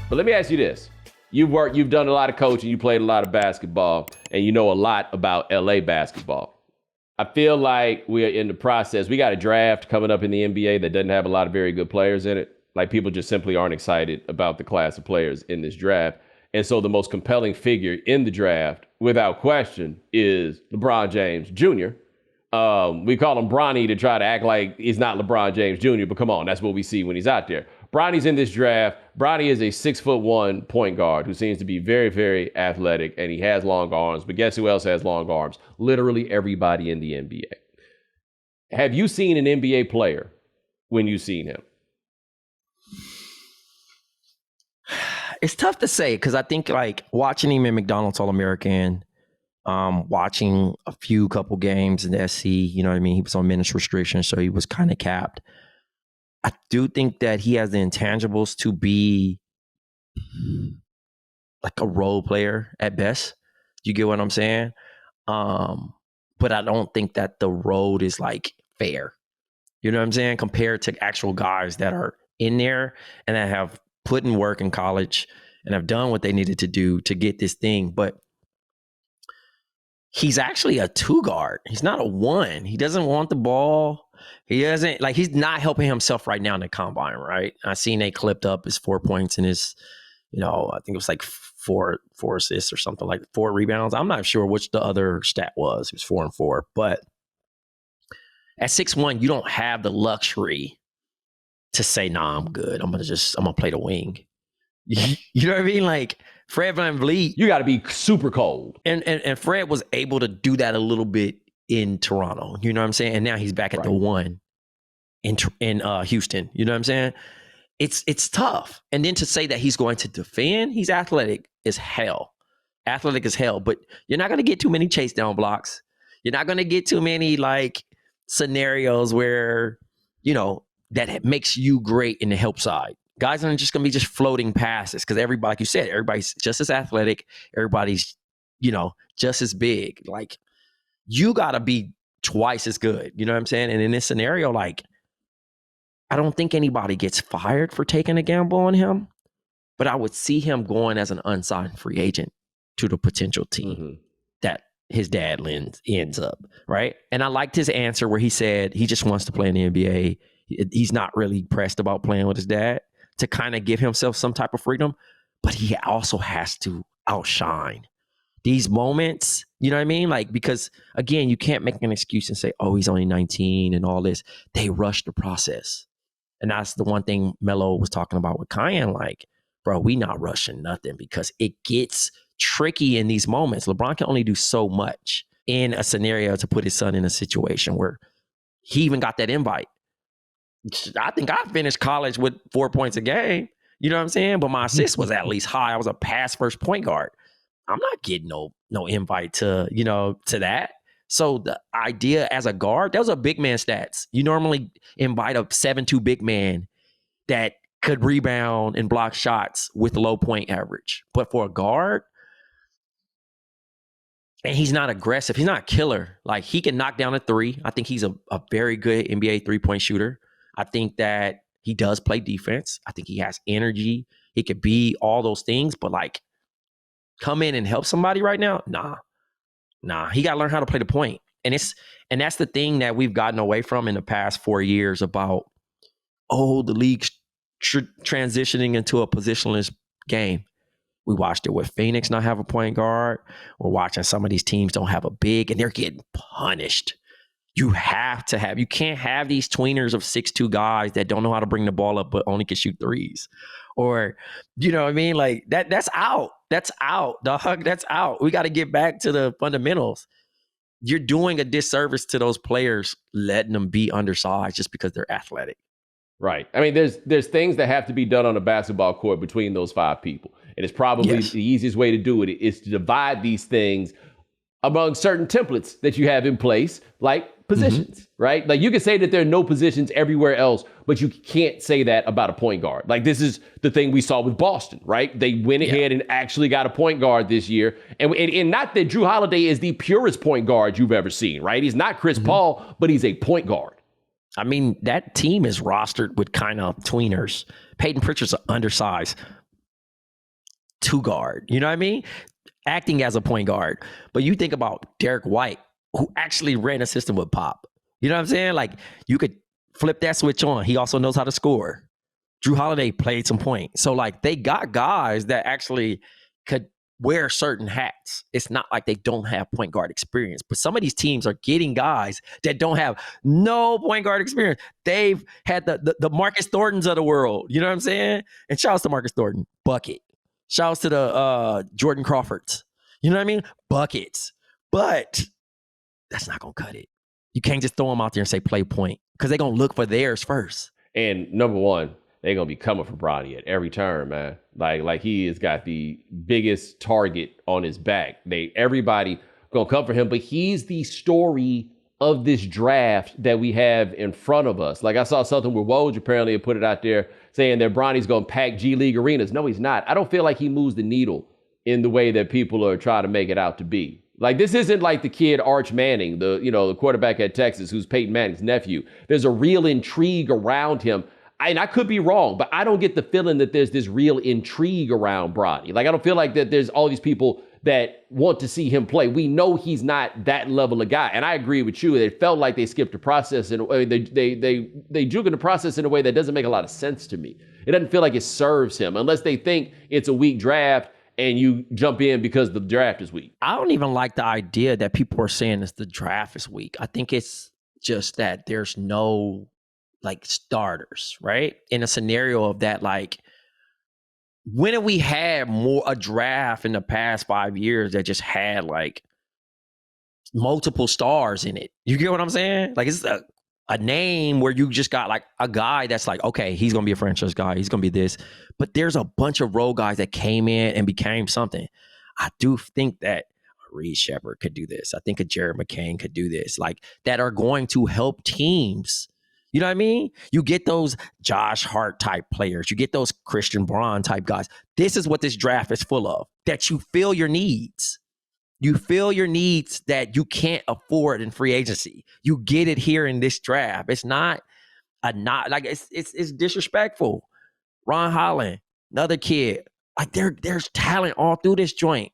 But let me ask you this. You've done a lot of coaching, you played a lot of basketball, and you know a lot about LA basketball. I feel like we are in the process. We got a draft coming up in the NBA that doesn't have a lot of very good players in it. Like, people just simply aren't excited about the class of players in this draft. And so the most compelling figure in the draft, without question, is LeBron James Jr. We call him Bronny to try to act like he's not LeBron James Jr., but come on, that's what we see when he's out there. Bronny's in this draft. Bronny is a 6'1" point guard who seems to be very, very athletic, and he has long arms. But guess who else has long arms? Literally everybody in the NBA. Have you seen an NBA player when you've seen him? It's tough to say because I think like watching him in McDonald's All-American, watching a couple games in the SC, you know what I mean? He was on minutes restriction, so he was kind of capped. I do think that he has the intangibles to be like a role player at best. You get what I'm saying? But I don't think that the road is like fair. You know what I'm saying? Compared to actual guys that are in there and that have put in work in college and have done what they needed to do to get this thing. But he's actually a 2 guard. He's not a 1. He doesn't want the ball. He doesn't like, he's not helping himself right now in the combine, right? I seen they clipped up his 4 points and his, I think it was like four assists or something, like 4 rebounds. I'm not sure which the other stat was. It was 4 and 4. But at 6'1", you don't have the luxury to say, nah, I'm good. I'm gonna play the wing. You know what I mean? Like Fred VanVleet. You got to be super cold. And Fred was able to do that a little bit in Toronto. You know what I'm saying? And now he's back at the 1 in Houston. You know what I'm saying? It's tough. And then to say that he's going to defend, he's athletic as hell. Athletic as hell. But you're not going to get too many chase down blocks. You're not going to get too many like scenarios where, that makes you great in the help side. Guys aren't just going to be just floating passes because everybody, like you said, everybody's just as athletic. Everybody's, just as big. Like, you got to be twice as good. You know what I'm saying? And in this scenario, like, I don't think anybody gets fired for taking a gamble on him, but I would see him going as an unsigned free agent to the potential team that his dad ends up, right? And I liked his answer where he said he just wants to play in the NBA. He's not really pressed about playing with his dad, to kind of give himself some type of freedom, but he also has to outshine these moments. You know what I mean? Like, because again, you can't make an excuse and say, oh, he's only 19 and all this. They rush the process. And that's the one thing Melo was talking about with Cayenne. Like, bro, we not rushing nothing because it gets tricky in these moments. LeBron can only do so much in a scenario to put his son in a situation where he even got that invite. I think I finished college with 4 points a game. You know what I'm saying? But my assist was at least high. I was a pass first point guard. I'm not getting no invite to that. So the idea as a guard, those are big man stats. You normally invite a 7'2" big man that could rebound and block shots with low point average. But for a guard, and he's not aggressive, he's not a killer. Like, he can knock down a 3. I think he's a very good NBA 3-point shooter. I think that he does play defense. I think he has energy. He could be all those things, but like, come in and help somebody right now? Nah. He got to learn how to play the point. And that's the thing that we've gotten away from in the past 4 years about, the league's transitioning into a positionless game. We watched it with Phoenix not have a point guard. We're watching some of these teams don't have a big, and they're getting punished. You can't have these tweeners of 6'2" guys that don't know how to bring the ball up but only can shoot threes. Or, you know what I mean? Like, that's out. That's out, dog. That's out. We got to get back to the fundamentals. You're doing a disservice to those players, letting them be undersized just because they're athletic. Right. I mean, there's things that have to be done on a basketball court between those 5 people. And it's probably the easiest way to do it is to divide these things among certain templates that you have in place, like positions, right? Like, you can say that there are no positions everywhere else, but you can't say that about a point guard. Like, this is the thing we saw with Boston, right? They went ahead and actually got a point guard this year. And not that Drew Holiday is the purest point guard you've ever seen, right? He's not Chris Paul, but he's a point guard. I mean, that team is rostered with kind of tweeners. Peyton Pritchard's undersized. two guard. You know what I mean? Acting as a point guard. But you think about Derek White, who actually ran a system with Pop. You know what I'm saying? Like, you could flip that switch on. He also knows how to score. Drew Holiday played some point. So, like, they got guys that actually could wear certain hats. It's not like they don't have point guard experience. But some of these teams are getting guys that don't have no point guard experience. They've had the Marcus Thorntons of the world. You know what I'm saying? And shouts to Marcus Thornton. Bucket. Shouts to the Jordan Crawfords. You know what I mean? Buckets. But that's not going to cut it. You can't just throw them out there and say play point, because they're going to look for theirs first. And number one, they're going to be coming for Bronny at every turn, man. Like he has got the biggest target on his back. Everybody going to come for him, but he's the story of this draft that we have in front of us. Like, I saw something where Woj apparently had put it out there saying that Bronny's going to pack G League arenas. No, he's not. I don't feel like he moves the needle in the way that people are trying to make it out to be. Like, this isn't like the kid Arch Manning, the quarterback at Texas, who's Peyton Manning's nephew. There's a real intrigue around him. And I could be wrong, but I don't get the feeling that there's this real intrigue around Bronny. Like, I don't feel like that there's all these people that want to see him play. We know he's not that level of guy. And I agree with you. It felt like they skipped the process in a way. They juke in the process in a way that doesn't make a lot of sense to me. It doesn't feel like it serves him, unless they think it's a weak draft and you jump in because the draft is weak. I don't even like the idea that people are saying the draft is weak. I think it's just that there's no like starters, right? In a scenario of that, like, when have we had a draft in the past 5 years that just had like multiple stars in it? You get what I'm saying? Like, it's a name where you just got like a guy that's like, okay, he's going to be a franchise guy. He's going to be this. But there's a bunch of role guys that came in and became something. I do think that Reed Shepherd could do this. I think a Jared McCain could do this, like, that are going to help teams. You know what I mean? You get those Josh Hart type players. You get those Christian Braun type guys. This is what this draft is full of, that you feel your needs. You feel your needs that you can't afford in free agency. You get it here in this draft. It's not it's disrespectful. Ron Holland, another kid. Like, there's talent all through this joint.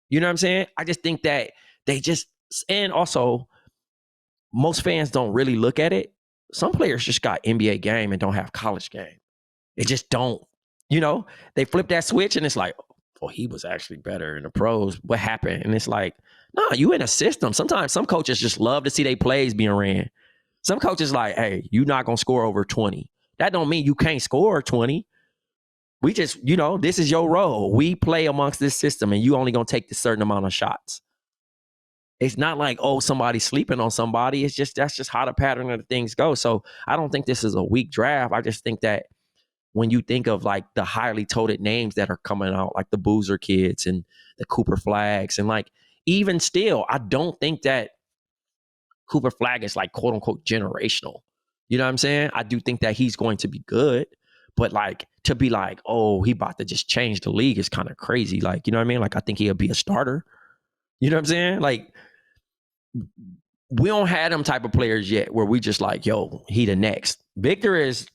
You know what I'm saying? I just think that and also most fans don't really look at it. Some players just got NBA game and don't have college game. They just don't. You know, they flip that switch and it's like, oh, he was actually better in the pros. What happened? And it's like, no, you in a system. Sometimes some coaches just love to see their plays being ran. Some coaches like, hey, you're not going to score over 20. That don't mean you can't score 20. We just, this is your role. We play amongst this system and you only going to take this certain amount of shots. It's not like, oh, somebody's sleeping on somebody. It's just, that's just how the pattern of the things go. So I don't think this is a weak draft. I just think that when you think of like the highly touted names that are coming out, like the Boozer kids and the Cooper Flags, and like, even still, I don't think that Cooper Flag is like quote unquote generational. You know what I'm saying? I do think that he's going to be good, but like, to be like, oh, he about to just change the league is kind of crazy. Like, you know what I mean? Like, I think he'll be a starter. You know what I'm saying? Like, we don't have them type of players yet where we just like, yo, he the next. Victor is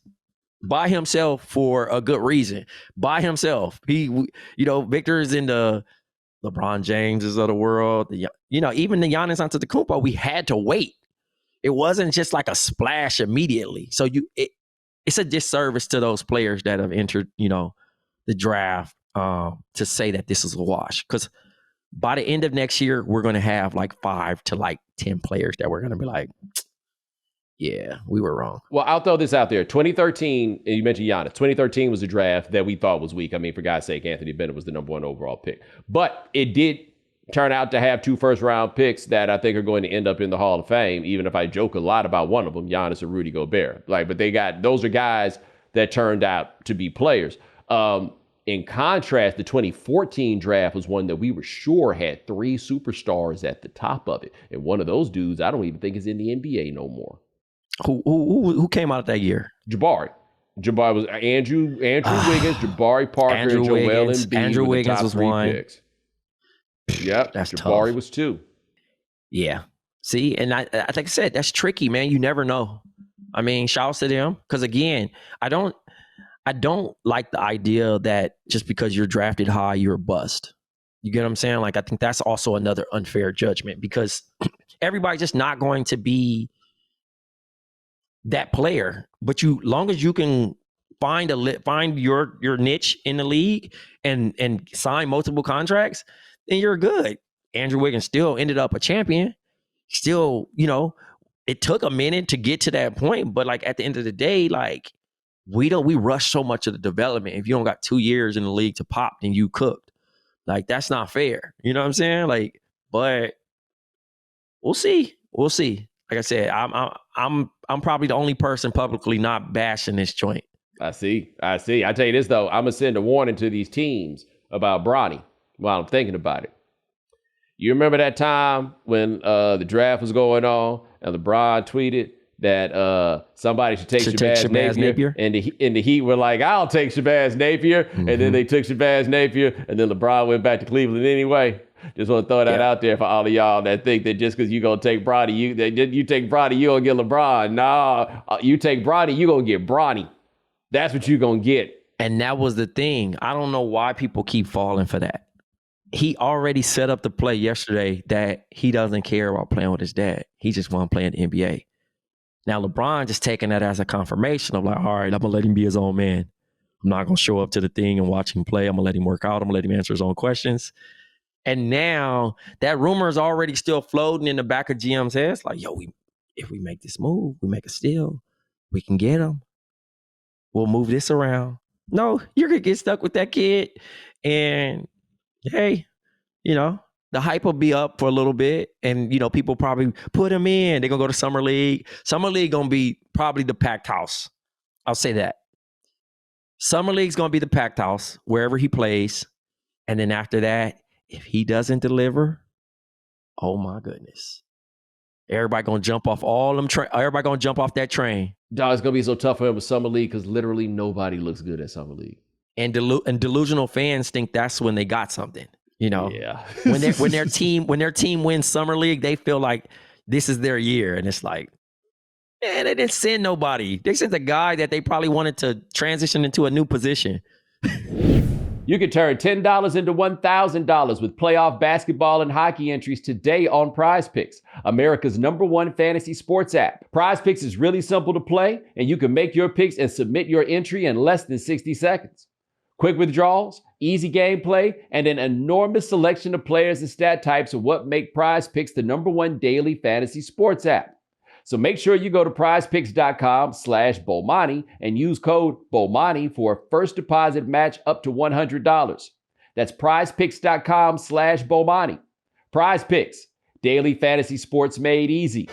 by himself for a good reason. By himself. Victor is in the LeBron Jameses of the world. Even the Giannis Antetokounmpo, we had to wait. It wasn't just like a splash immediately. So it's a disservice to those players that have entered, the draft to say that this is a wash. Because by the end of next year, we're going to have like 5 to like 10 players that we're going to be like, yeah, we were wrong. Well, I'll throw this out there. 2013, you mentioned Giannis. 2013 was a draft that we thought was weak. I mean, for God's sake, Anthony Bennett was the number 1 overall pick. But it did turn out to have 2 first-round picks that I think are going to end up in the Hall of Fame, even if I joke a lot about one of them, Giannis or Rudy Gobert. But those are guys that turned out to be players. In contrast, the 2014 draft was one that we were sure had 3 superstars at the top of it. And one of those dudes, I don't even think is in the NBA no more. Who came out that year? Jabari was Andrew Wiggins, Jabari Parker, and Joel Embiid. Andrew Wiggins was 1. Picks. Yep, that's Jabari tough. Was 2. Yeah. See, and I like I said, that's tricky, man. You never know. I mean, shouts to them. Because again, I don't like the idea that just because you're drafted high, you're a bust. You get what I'm saying? Like, I think that's also another unfair judgment because everybody's just not going to be that player. But long as you can find your niche in the league and sign multiple contracts, then you're good. Andrew Wiggins still ended up a champion. Still, it took a minute to get to that point, but like at the end of the day, like we rush so much of the development. If you don't got 2 years in the league to pop, then you cooked. Like, that's not fair. You know what I'm saying? Like, but we'll see. We'll see. Like I said, I'm probably the only person publicly not bashing this joint. I see. I tell you this though, I'm gonna send a warning to these teams about Bronny while I'm thinking about it. You remember that time when the draft was going on and LeBron tweeted that somebody should take Shabazz Napier? And the Heat were like, I'll take Shabazz Napier. Mm-hmm. And then they took Shabazz Napier, and then LeBron went back to Cleveland anyway. Just want to throw that out there for all of y'all that think that just because you're going to take Bronny, you take Bronny, you're going to get LeBron. Nah, you take Bronny, you're going to get Bronny. That's what you're going to get. And that was the thing. I don't know why people keep falling for that. He already set up the play yesterday that he doesn't care about playing with his dad. He just want to play in the NBA. Now, LeBron just taking that as a confirmation of like, all right, I'm going to let him be his own man. I'm not going to show up to the thing and watch him play. I'm going to let him work out. I'm going to let him answer his own questions. And now that rumor is already still floating in the back of GM's heads. Like, yo, if we make this move, we make a steal, we can get him. We'll move this around. No, you're going to get stuck with that kid. And hey, the hype will be up for a little bit. And, people probably put him in. They're going to go to Summer League. Summer League going to be probably the packed house. I'll say that. Summer League's going to be the packed house wherever he plays. And then after that, if he doesn't deliver, oh my goodness. Everybody going to jump off everybody going to jump off that train. Dog, it's going to be so tough for him with Summer League because literally nobody looks good at Summer League. And delusional fans think that's when they got something. Yeah. when their team wins Summer League, they feel like this is their year. And it's like, man, they didn't send nobody. They sent a guy that they probably wanted to transition into a new position. You can turn $10 into $1,000 with playoff basketball and hockey entries today on PrizePicks, America's #1 fantasy sports app. PrizePicks is really simple to play, and you can make your picks and submit your entry in less than 60 seconds. Quick withdrawals, easy gameplay, and an enormous selection of players and stat types are what make PrizePicks the #1 daily fantasy sports app. So make sure you go to prizepicks.com/Bomani and use code Bomani for a first deposit match up to $100. That's prizepicks.com/Bomani. PrizePicks, daily fantasy sports made easy.